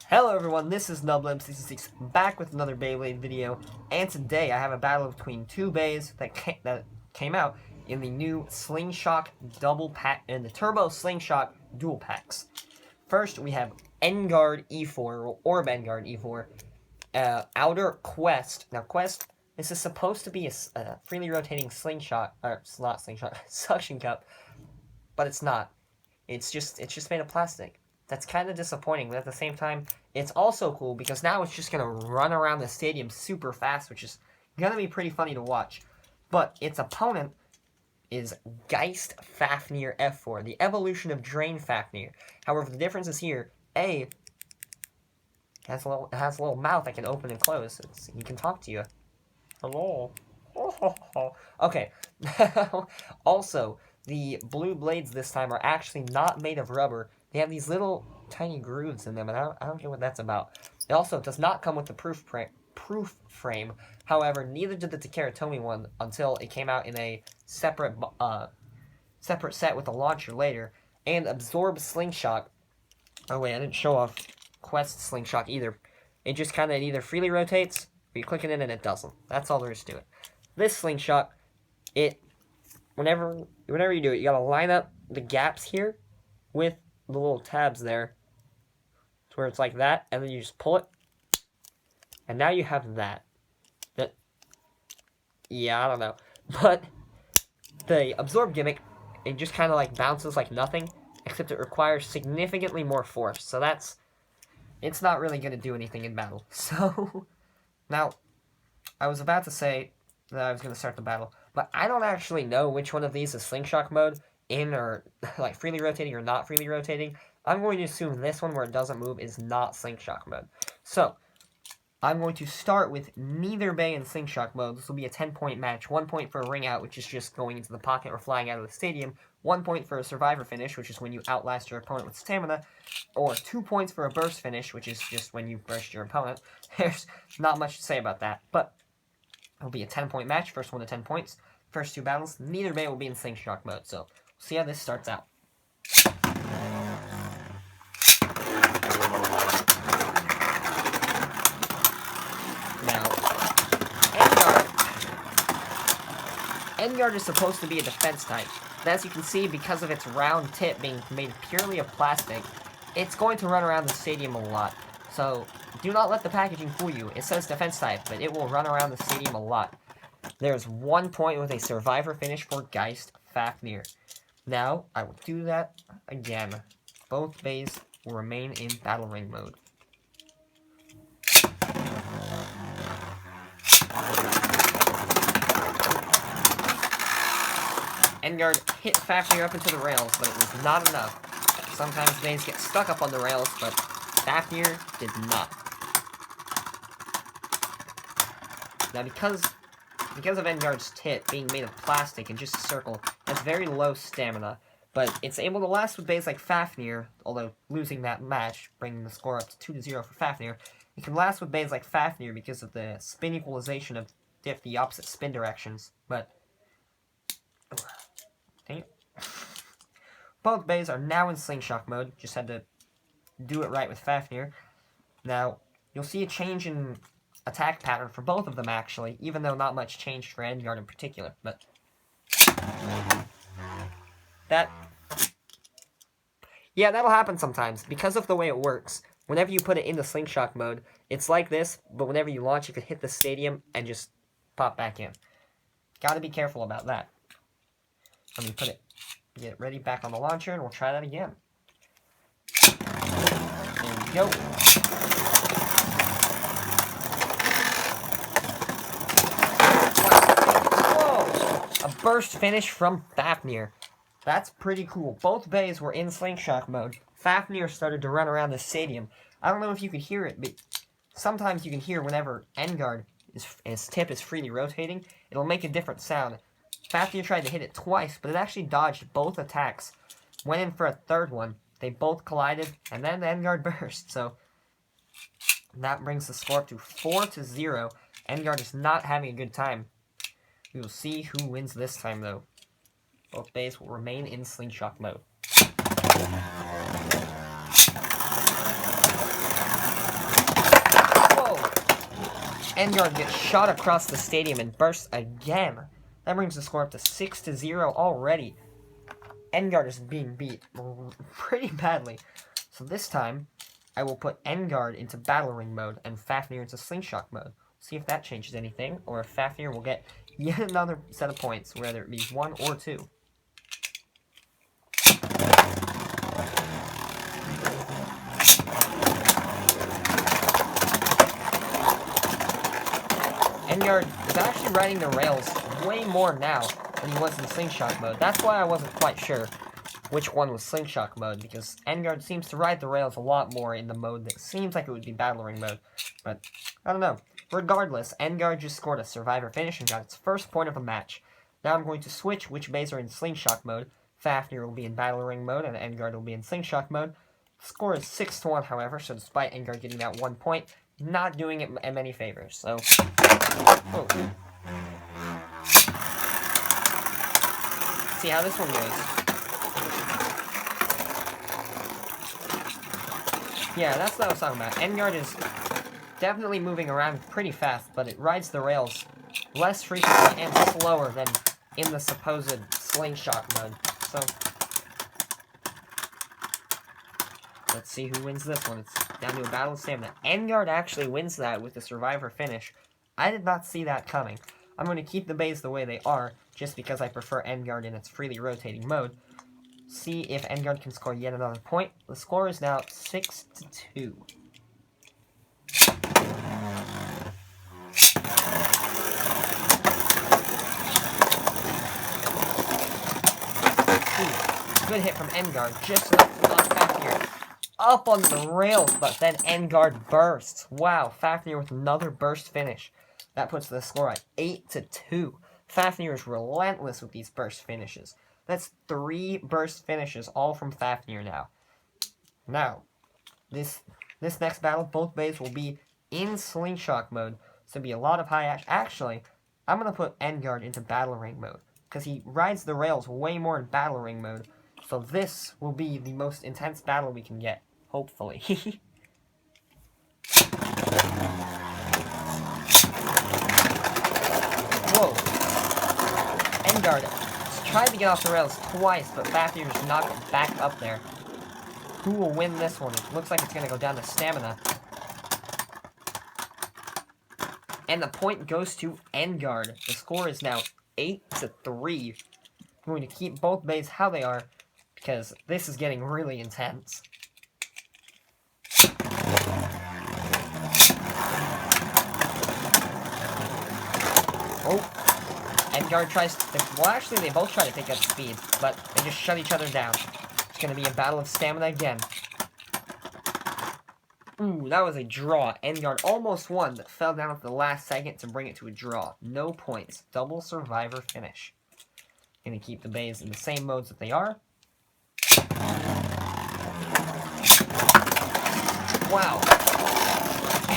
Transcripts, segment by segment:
Hello everyone, this is Nublem66 back with another Beyblade video, and today I have a battle between two bays that came out in the new Slingshock double pack and the Turbo Slingshock dual packs. First, we have Engaard E4 or Orb Engaard E4, Outer Quest. Now, Quest, this is supposed to be a freely rotating slingshot, or it's not slingshot, suction cup, but it's not. It's just made of plastic. That's kind of disappointing, but at the same time, it's also cool because now it's just going to run around the stadium super fast, which is going to be pretty funny to watch. But its opponent is Geist Fafnir F4, the evolution of Drain Fafnir. However, the difference is here, A, has a little mouth that can open and close. He can talk to you. Hello. Okay. Also, the blue blades this time are actually not made of rubber. They have these little tiny grooves in them, and I don't get what that's about. It also does not come with the proof frame. However, neither did the Takeratomi one until it came out in a separate set with a launcher later. And Absorb Slingshot. Oh wait, I didn't show off Quest Slingshot either. It just kind of either freely rotates, or you click it in and it doesn't. That's all there is to it. This Slingshot, whenever you do it, you gotta line up the gaps here with the little tabs there, to where it's like that, and then you just pull it, and now you have that. Yeah, I don't know, but the absorb gimmick, it just kind of like bounces like nothing, except it requires significantly more force. So it's not really going to do anything in battle. So now, I was about to say that I was going to start the battle, but I don't actually know which one of these is Slingshot mode, in or like freely rotating or not freely rotating. I'm going to assume this one where it doesn't move is not Slingshot mode. So I'm going to start with neither bay in Slingshot mode. This will be a 10-point match. 1 point for a ring out, which is just going into the pocket or flying out of the stadium. 1 point for a survivor finish, which is when you outlast your opponent with stamina. Or 2 points for a burst finish, which is just when you burst your opponent. There's not much to say about that, but it'll be a 10-point match. First one to 10 points. First two battles, neither bay will be in Slingshot mode, so see how this starts out. Now, Engaard is supposed to be a defense type, but as you can see, because of its round tip being made purely of plastic, it's going to run around the stadium a lot. So, do not let the packaging fool you. It says defense type, but it will run around the stadium a lot. There's 1 point with a survivor finish for Geist Fafnir. Now, I will do that again. Both bays will remain in Battle Ring mode. Engaard hit Fafnir up into the rails, but it was not enough. Sometimes bays get stuck up on the rails, but Fafnir did not. Now, because of Engaard's tip being made of plastic and just a circle, it has very low stamina, but it's able to last with bays like Fafnir, although losing that match, bringing the score up to 2-0 for Fafnir. It can last with bays like Fafnir because of the spin equalization of the opposite spin directions, but dang it. Both bays are now in Slingshot mode, just had to do it right with Fafnir. Now, you'll see a change in attack pattern for both of them, actually, even though not much changed for Engaard in particular, but that'll happen sometimes. Because of the way it works, whenever you put it into Slingshot mode, it's like this, but whenever you launch, you can hit the stadium and just pop back in. Gotta be careful about that. Let me get it ready back on the launcher, and we'll try that again. There we go. A burst finish from Fafnir. That's pretty cool. Both bays were in Slingshot mode. Fafnir started to run around the stadium. I don't know if you could hear it, but sometimes you can hear whenever Engaard, his tip is freely rotating, it'll make a different sound. Fafnir tried to hit it twice, but it actually dodged both attacks. Went in for a third one. They both collided, and then Engaard burst. So that brings the score up to 4-0. Engaard is not having a good time. We will see who wins this time, though. Both bays will remain in Slingshot mode. Engaard gets shot across the stadium and bursts again. That brings the score up to 6-0 already. Engaard is being beat pretty badly. So this time, I will put Engaard into Battle Ring mode and Fafnir into Slingshock mode. See if that changes anything, or if Fafnir will get yet another set of points, whether it be 1 or 2. Engaard is actually riding the rails way more now than he was in Slingshock mode. That's why I wasn't quite sure which one was Slingshock mode, because Engaard seems to ride the rails a lot more in the mode that seems like it would be Battle Ring mode. But, I don't know. Regardless, Engaard just scored a Survivor finish and got its first point of the match. Now I'm going to switch which beys are in Slingshock mode. Fafnir will be in Battle Ring mode, and Engaard will be in Slingshock mode. The score is 6-1, however, so despite Engaard getting that 1 point, not doing it many favors, so... Oh. See how this one goes. Yeah, that's what I was talking about. Engaard is definitely moving around pretty fast, but it rides the rails less frequently and slower than in the supposed Slingshock mode. So, let's see who wins this one. It's down to a battle of stamina. Engaard actually wins that with the Survivor finish. I did not see that coming. I'm going to keep the beys the way they are, just because I prefer Engaard in its freely rotating mode. See if Engaard can score yet another point. The score is now 6-2. Good hit from Engaard, just enough to knock Fafnir up on the rails, but then Engaard bursts. Wow, Fafnir with another burst finish. That puts the score at 8-2. Fafnir is relentless with these burst finishes. That's 3 burst finishes, all from Fafnir now. Now, this next battle, both beys will be in Slingshock mode, so it'll be a lot of high action. Actually, I'm going to put Engaard into Battle Ring mode, because he rides the rails way more in Battle Ring mode, so this will be the most intense battle we can get, hopefully. Whoa. Engaard tried to get off the rails twice, but Fafnir just knocked it back up there. Who will win this one? It looks like it's going to go down to stamina. And the point goes to Engaard. The score is now 8-3. I'm going to keep both beys how they are, because this is getting really intense. Oh, Engaard tries to... Well, actually, they both try to pick up speed, but they just shut each other down. It's going to be a battle of stamina again. Ooh, that was a draw. Engaard almost won, but fell down at the last second to bring it to a draw. No points. Double Survivor finish. Going to keep the beys in the same modes that they are. Wow.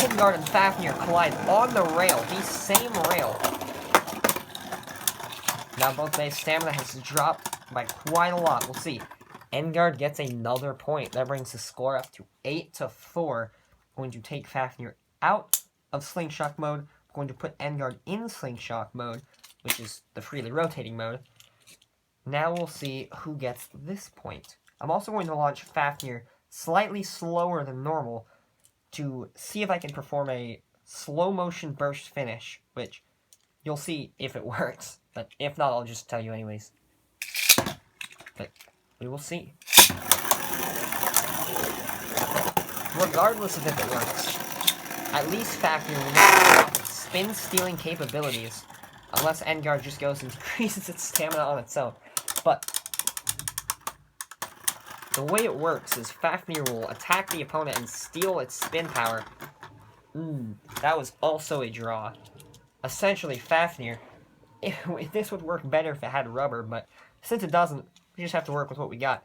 Engaard and Fafnir collide on the rail. The same rail. Now both beys' stamina has dropped by quite a lot. We'll see. Engaard gets another point. That brings the score up to 8-4. Going to take Fafnir out of Slingshock mode. Going to put Engaard in Slingshock mode, which is the freely rotating mode. Now we'll see who gets this point. I'm also going to launch Fafnir slightly slower than normal to see if I can perform a slow motion burst finish, which you'll see if it works. But if not, I'll just tell you anyways. But we will see. Regardless of if it works, at least Fafnir will not have spin-stealing capabilities, unless Engaard just goes and decreases its stamina on its own. But the way it works is Fafnir will attack the opponent and steal its spin power. That was also a draw. Essentially, Fafnir, this would work better if it had rubber, but since it doesn't, we just have to work with what we got.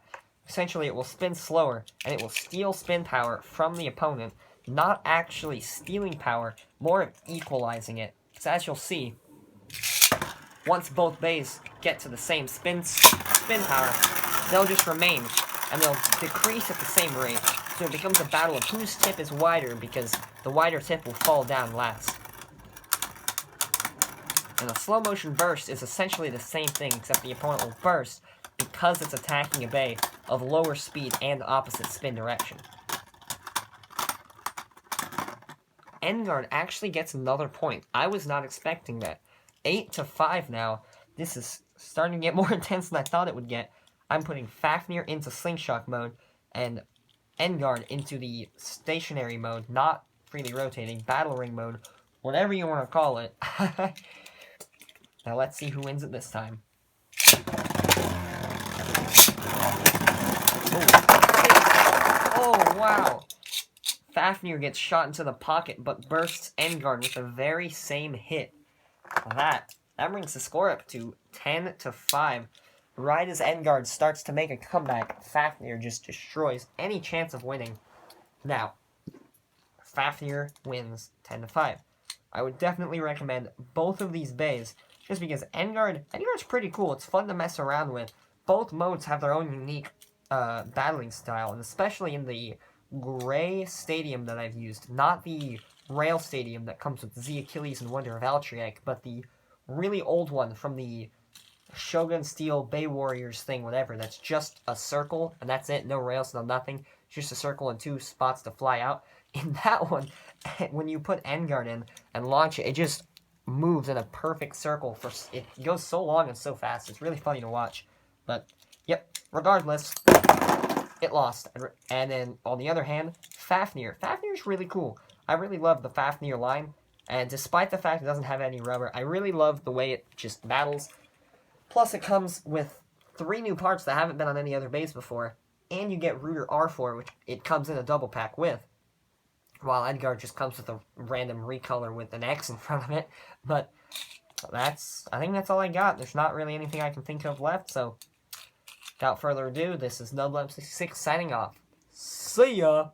Essentially, it will spin slower, and it will steal spin power from the opponent, not actually stealing power, more of equalizing it. So as you'll see, once both beys get to the same spin power, they'll just remain, and they'll decrease at the same rate, so it becomes a battle of whose tip is wider, because the wider tip will fall down last. And a slow motion burst is essentially the same thing, except the opponent will burst because it's attacking a bay of lower speed and opposite spin direction. Engaard actually gets another point. I was not expecting that. 8-5 now. This is starting to get more intense than I thought it would get. I'm putting Fafnir into Slingshock mode and Engaard into the stationary mode, not freely rotating, battle ring mode, whatever you want to call it. Now let's see who wins it this time. Oh, wow. Fafnir gets shot into the pocket, but bursts Engaard with the very same hit. That brings the score up to 10-5. Right as Engaard starts to make a comeback, Fafnir just destroys any chance of winning. Now, Fafnir wins 10-5. I would definitely recommend both of these bays, just because Engaard's pretty cool. It's fun to mess around with. Both modes have their own unique battling style, and especially in the gray stadium that I've used, not the rail stadium that comes with Z Achilles and Wonder of Altriac, but the really old one from the Shogun Steel Bay Warriors thing, whatever, that's just a circle, and that's it, no rails, no nothing, just a circle and 2 spots to fly out. In that one, when you put Engaard in and launch it, it just moves in a perfect circle. It goes so long and so fast, it's really funny to watch. But, yep, regardless, it lost. And then, on the other hand, Fafnir. Fafnir's really cool. I really love the Fafnir line, and despite the fact it doesn't have any rubber, I really love the way it just battles. Plus, it comes with 3 new parts that haven't been on any other base before, and you get Rooter R4, which it comes in a double pack with, while Engaard just comes with a random recolor with an X in front of it. But I think that's all I got. There's not really anything I can think of left, so without further ado, this is NubLem66 signing off. See ya!